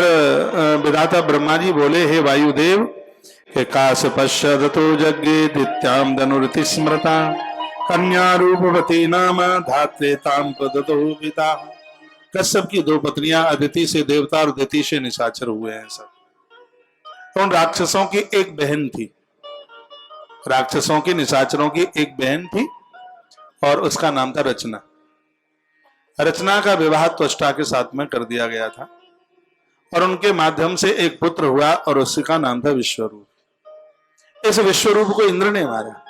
बार विधाता ब्रह्मा जी बोले, हे वायुदेव, के काश पश्यतो यज्ञे दित्याम धनुरति स्मृता कन्या रूपवती नाम धात्रे ताम प्रदतो पिता। कश्यप की दो पत्नियां अदिति से देवता और दिति से निशाचर हुए हैं सब। तो उन राक्षसों की एक बहन थी, राक्षसों की निशाचरों की एक बहन थी और उसका नाम था रचना। रचना का विवाह त्वष्टा के साथ में कर दिया गया था और उनके माध्यम से एक पुत्र हुआ और उसी का नाम था विश्वरूप। इस विश्वरूप को इंद्र ने मारा।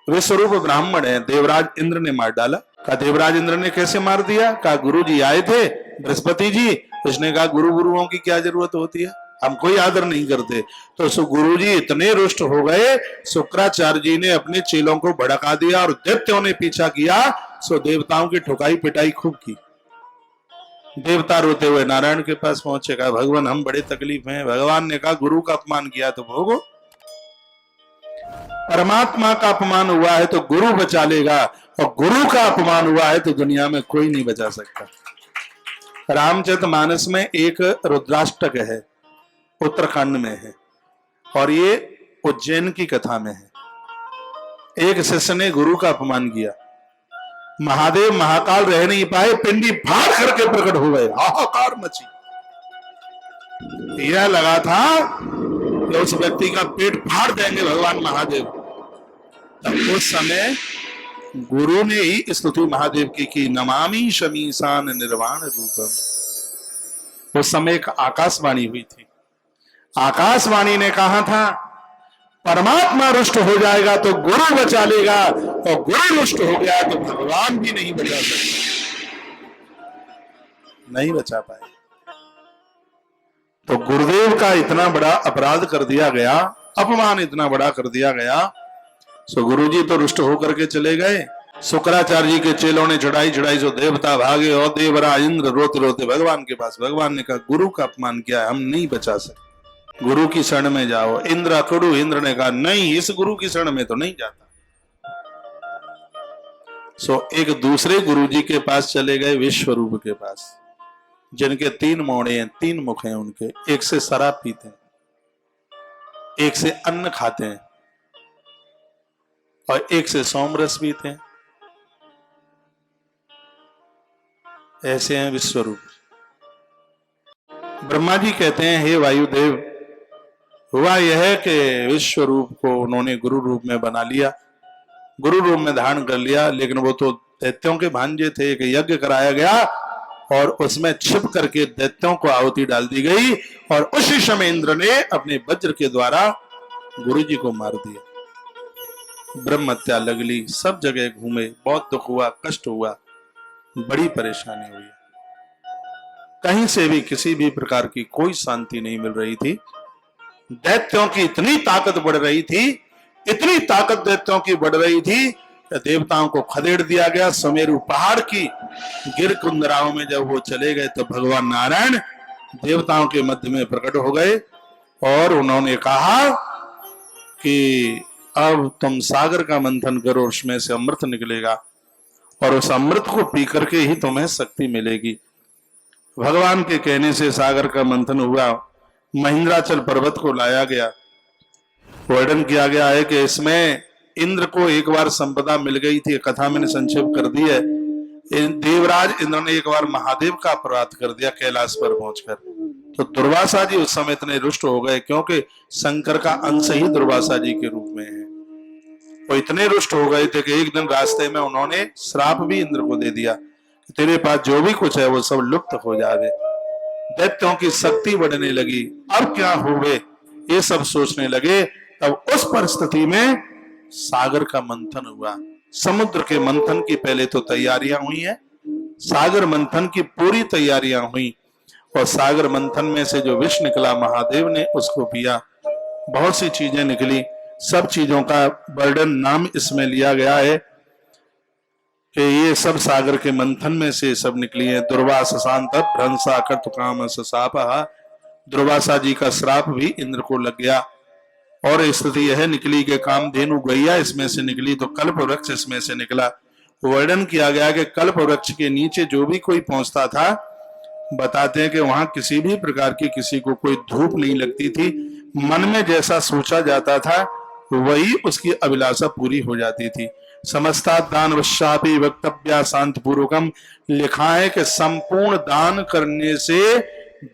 विश्वरूप ब्राह्मण है, देवराज इंद्र ने मार डाला। कहा देवराज इंद्र ने कैसे मार दिया? कहा गुरु जी आए थे, बृहस्पति जी। उसने कहा गुरुओं की क्या जरूरत होती है, हम कोई आदर नहीं करते। तो गुरु जी इतने रुष्ट हो गए, शुक्राचार्य जी ने अपने चेलों को भड़का दिया और दैत्यों ने पीछा किया। सो देवताओं की ठुकाई पिटाई खूब की। देवता रोते हुए नारायण के पास पहुंचे, कहा भगवान हम बड़े तकलीफ में। भगवान ने कहा गुरु का अपमान किया तो भोगो, परमात्मा का अपमान हुआ है तो गुरु बचा लेगा, और गुरु का अपमान हुआ है तो दुनिया में कोई नहीं बचा सकता। रामचरितमानस में एक रुद्राष्टक है, उत्तराखंड में है, और ये उज्जैन की कथा में है। एक शिष्य ने गुरु का अपमान किया, महादेव महाकाल रह नहीं पाए, पिंडी फाड़ करके प्रकट हो गए, हाहाकार मची। यह लगा था कि उस व्यक्ति का पेट फाड़ देंगे भगवान महादेव। तब उस समय गुरु ने ही स्तुति महादेव की नमामि शमीशान निर्वाण रूपम। उस समय एक आकाशवाणी हुई थी। आकाशवाणी ने कहा था परमात्मा रुष्ट हो जाएगा तो गुरु बचा लेगा, और गुरु रुष्ट हो गया तो भगवान भी नहीं बचा सकता, नहीं बचा पाए। तो गुरुदेव का इतना बड़ा अपराध कर दिया गया, अपमान इतना बड़ा कर दिया गया। सो गुरुजी तो रुष्ट होकर के चले गए। शुक्राचार्य जी के चेलों ने चढ़ाई जो देवता भागे, और देवराज इंद्र रोते रोते भगवान के पास। भगवान ने कहा गुरु का अपमान किया, हम नहीं बचा सकते, गुरु की शरण में जाओ। इंद्र अकड़ू, इंद्र ने कहा नहीं, इस गुरु की शरण में तो नहीं जाता। सो एक दूसरे गुरुजी के पास चले गए, विश्वरूप के पास, जिनके 3 मोड़े हैं, 3 मुख हैं उनके। एक से शराब पीते हैं, एक से अन्न खाते हैं, और एक से सोमरस पीते हैं। ऐसे हैं विश्वरूप। ब्रह्मा जी कहते हैं हे वायुदेव, हुआ यह है कि विश्वरूप को उन्होंने गुरु रूप में बना लिया, गुरु रूप में धारण कर लिया, लेकिन वो तो दैत्यों के भांजे थे। एक यज्ञ कराया गया और उसमें छिप करके दैत्यों को आहुति डाल दी गई, और उसी समय इंद्र ने अपने वज्र के द्वारा गुरु जी को मार दिया। ब्रह्म हत्या लगली, सब जगह घूमे, बहुत दुख हुआ, कष्ट हुआ, बड़ी परेशानी हुई। कहीं से भी किसी भी प्रकार की कोई शांति नहीं मिल रही थी। दैत्यों की इतनी ताकत बढ़ रही थी, इतनी ताकत दैत्यों की बढ़ रही थी, देवताओं को खदेड़ दिया गया। सुमेरु पहाड़ की गिर कुंदराओं में जब वो चले गए तो भगवान नारायण देवताओं के मध्य में प्रकट हो गए, और उन्होंने कहा कि अब तुम सागर का मंथन करो, उसमें से अमृत निकलेगा, और उस अमृत को पी करके ही तुम्हें शक्ति मिलेगी। भगवान के कहने से सागर का मंथन हुआ, महेंद्राचल पर्वत को लाया गया। वर्णन किया गया है कि इसमें इंद्र को एक बार संपदा मिल गई थी, कथा मैंने संक्षेप कर दी है। देवराज इंद्र ने एक बार महादेव का अपराध कर दिया कैलाश पर पहुंचकर। तो दुर्वासा जी उस समय इतने रुष्ट हो गए, क्योंकि शंकर का अंश ही दुर्वासा जी के रूप में है। वो इतने रुष्ट हो गए थे कि एक दिन रास्ते में उन्होंने श्राप भी इंद्र को दे दिया, तेरे पास जो भी कुछ है वो सब लुप्त हो जावे। दैत्यों की शक्ति बढ़ने लगी, अब क्या होवे ये सब सोचने लगे। तब उस परिस्थिति में सागर का मंथन हुआ। समुद्र के मंथन की पहले तो तैयारियां हुई हैं, सागर मंथन की पूरी तैयारियां हुई, और सागर मंथन में से जो विष निकला महादेव ने उसको पिया। बहुत सी चीजें निकली, सब चीजों का वर्णन नाम इसमें लिया गया है कि ये सब सागर के मंथन में से सब निकली है। दुर्वासा शांत भ्रंसा कर्तुकाम सापा, दुर्वासा जी का श्राप भी इंद्र को लग गया। और स्थिति यह निकली कि कामधेनु गैया इसमें से निकली, तो कल्प वृक्ष इसमें से निकला। वर्णन किया गया कि कल्प वृक्ष के नीचे जो भी कोई पहुंचता था बताते हैं कि वहां किसी भी प्रकार की किसी को कोई धूप नहीं लगती थी। मन में जैसा सोचा जाता था वही उसकी अभिलाषा पूरी हो जाती थी। समस्ता दान वश्यापि वक्तव्या शांत पूर्वकम, लिखा है कि संपूर्ण दान करने से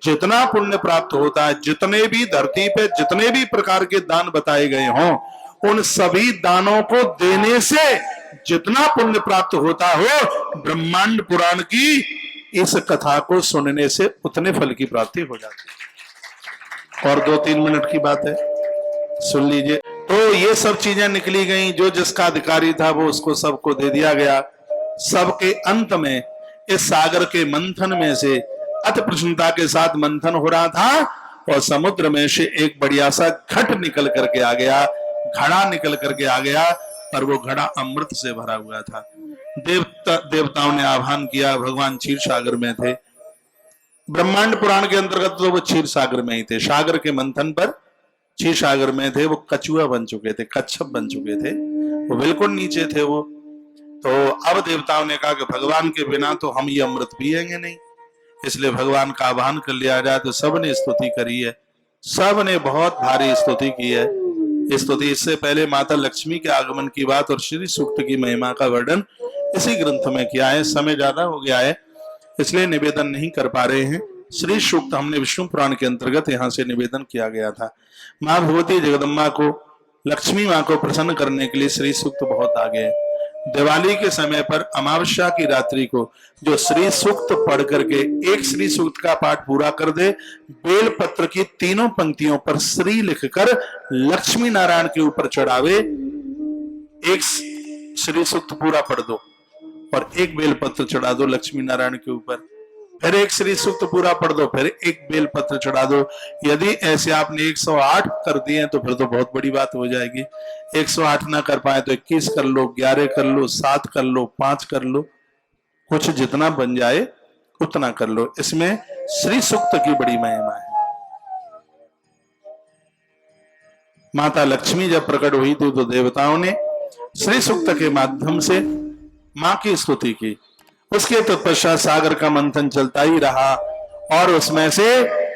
जितना पुण्य प्राप्त होता है, जितने भी धरती पे जितने भी प्रकार के दान बताए गए हों, उन सभी दानों को देने से जितना पुण्य प्राप्त होता हो, ब्रह्मांड पुराण की इस कथा को सुनने से उतने फल की प्राप्ति हो जाती है। और 2-3 मिनट की बात है, सुन लीजिए। तो ये सब चीजें निकली गई, जो जिसका अधिकारी था वो उसको सबको दे दिया गया। सबके अंत में इस सागर के मंथन में से अति प्रसन्नता के साथ मंथन हो रहा था और समुद्र में से एक बढ़िया सा घट निकल करके आ गया, घड़ा निकल करके आ गया, और वो घड़ा अमृत से भरा हुआ था। देवताओं ने आह्वान किया, भगवान क्षीर सागर में थे। ब्रह्मांड पुराण के अंतर्गत तो वो क्षीर सागर में ही थे, सागर के मंथन पर क्षीर सागर में थे। वो कछुआ बन चुके थे, कच्छप बन चुके थे, वो बिल्कुल नीचे थे वो। तो अब देवताओं ने कहा कि भगवान के बिना तो हम ये अमृत पिएंगे नहीं, इसलिए भगवान का आह्वान कर लिया जाए। तो सबने स्तुति करी है, सबने बहुत भारी स्तुति की है। स्तुति इससे पहले माता लक्ष्मी के आगमन की बात और श्री सूक्त की महिमा का वर्णन इसी ग्रंथ में किया है। समय ज्यादा हो गया है इसलिए निवेदन नहीं कर पा रहे हैं। श्री सूक्त हमने विष्णु पुराण के अंतर्गत यहाँ से निवेदन किया गया था। माँ भगवती जगदम्बा को, लक्ष्मी माँ को प्रसन्न करने के लिए श्री सूक्त बहुत आगे है। दिवाली के समय पर अमावस्या की रात्रि को जो श्री सूक्त पढ़ करके एक श्री सूक्त का पाठ पूरा कर दे, बेल पत्र की 3 पंक्तियों पर श्री लिखकर लक्ष्मी नारायण के ऊपर चढ़ावे, एक श्री सूक्त पूरा पढ़ दो और एक बेल पत्र चढ़ा दो लक्ष्मी नारायण के ऊपर, फिर एक श्री सूक्त पूरा पढ़ दो, फिर एक बेल पत्र चढ़ा दो। यदि ऐसे आपने 108 कर दिए तो फिर तो बहुत बड़ी बात हो जाएगी। 108 ना कर पाए तो 21 कर लो, 11 कर लो, 7 कर लो, 5 कर लो, कुछ जितना बन जाए उतना कर लो। इसमें श्री सूक्त की बड़ी महिमा है। माता लक्ष्मी जब प्रकट हुई थी तो देवताओं ने श्री सूक्त के माध्यम से मां की स्तुति की। उसके तत्पश्चात सागर का मंथन चलता ही रहा और उसमें से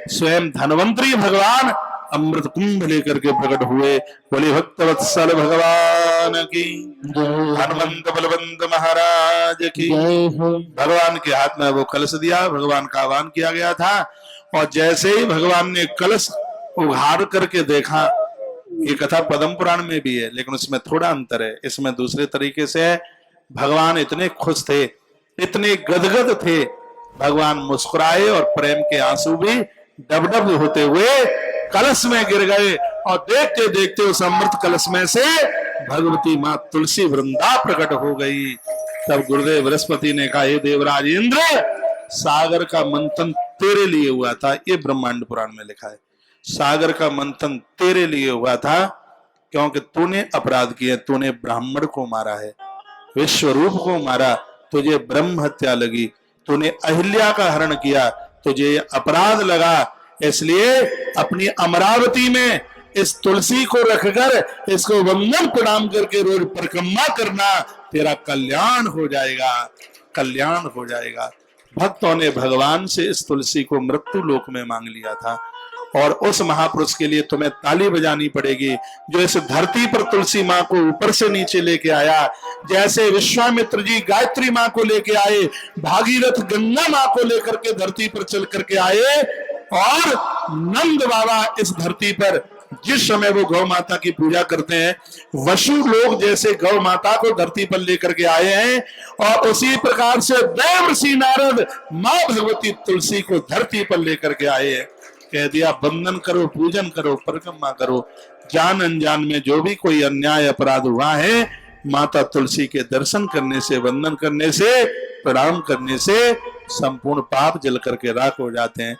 स्वयं धनवंतरी भगवान अमृत कुंभ लेकर के प्रकट हुए। बोले भक्तवत्सल भगवान की, हनुमंत बलवंत महाराज की। भगवान के हाथ में वो कलश दिया, भगवान का आह्वान किया गया था और जैसे ही भगवान ने कलश उघाड़ करके देखा, ये कथा पद्म पुराण में भी है लेकिन उसमें थोड़ा अंतर है, इसमें दूसरे तरीके से है। भगवान इतने खुश थे, इतने गदगद थे, भगवान मुस्कुराए और प्रेम के आंसू भी डबडब होते हुए कलश में गिर गए और देखते देखते उस अमृत कलश में से भगवती मां तुलसी वृंदा प्रकट हो गई। तब गुरुदेव बृहस्पति ने कहा, हे देवराज इंद्र, सागर का मंथन तेरे लिए हुआ था। ये ब्रह्मांड पुराण में लिखा है, सागर का मंथन तेरे लिए हुआ था क्योंकि तूने अपराध किए, तूने ब्राह्मण को मारा है, विश्वरूप को मारा, तुझे ब्रह्म हत्या लगी, तूने अहिल्या का हरण किया, तुझे अपराध लगा। इसलिए अपनी अमरावती में इस तुलसी को रखकर इसको वंदन प्रणाम करके रोज परिक्रमा करना, तेरा कल्याण हो जाएगा, कल्याण हो जाएगा। भक्तों ने भगवान से इस तुलसी को मृत्यु लोक में मांग लिया था और उस महापुरुष के लिए तुम्हें ताली बजानी पड़ेगी जो इस धरती पर तुलसी माँ को ऊपर से नीचे लेके आया। जैसे विश्वामित्र जी गायत्री माँ को लेके आए, भागीरथ गंगा माँ को लेकर के धरती पर चल करके आए और नंद बाबा इस धरती पर जिस समय वो गौ माता की पूजा करते हैं, वसु लोग जैसे गौ माता को धरती पर लेकर के आए हैं और उसी प्रकार से देवर्षि नारद माँ भगवती तुलसी को धरती पर लेकर के आए हैं। कह दिया, वंदन करो, पूजन करो, परिक्रमा करो। जान अनजान में जो भी कोई अन्याय अपराध हुआ है, माता तुलसी के दर्शन करने से, वंदन करने से, प्रणाम करने से संपूर्ण पाप जल करके राख हो जाते हैं।